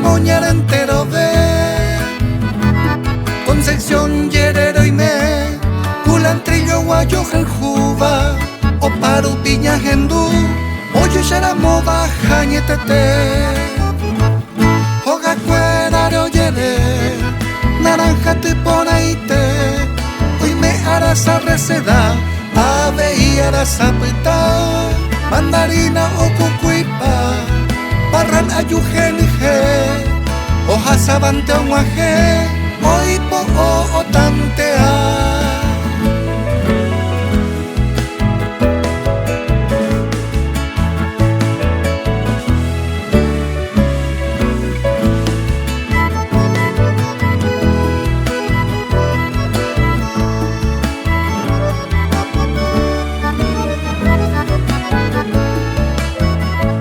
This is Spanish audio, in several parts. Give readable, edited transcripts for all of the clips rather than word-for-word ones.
Moñar entero ve Concepción, Llerero y me Culantrillo, Guayo, Genjuba Oparu, Piña, Gendú Oyo, Xaramo, Baja, Ñetete Hoga, Cueraro, Yere Naranja, Tiponaite Hoy me Arasa, Reseda Ave y Arasa, Pita Mandarina, o Cucuipa Barran, Ayujenije Hoja, Sabante, Onguaje Oipo, o Tantea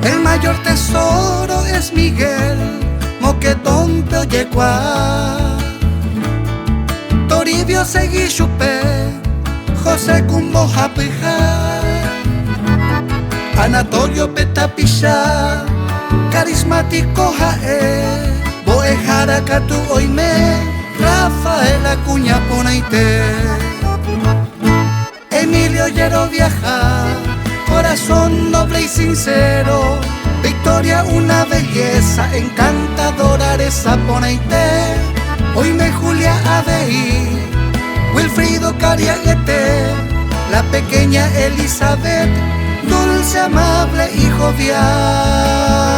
El mayor tesoro es Miguel, Moquetón, Peoyecua, Toribio, Segui, Chupé, José Cumbo, Japija, Anatolio, Petapilla, Carismático, Jae, Boejara, Catu, Oime, Rafael Acuña, Ponaite, Emilio, Llero, Viaja, Corazón noble y sincero, Victoria, una belleza encantadora, Aresa, Ponaite, Oime, Julia, Adei, Wilfrido, Cariaguete, la pequeña Elizabeth, dulce, amable y jovial.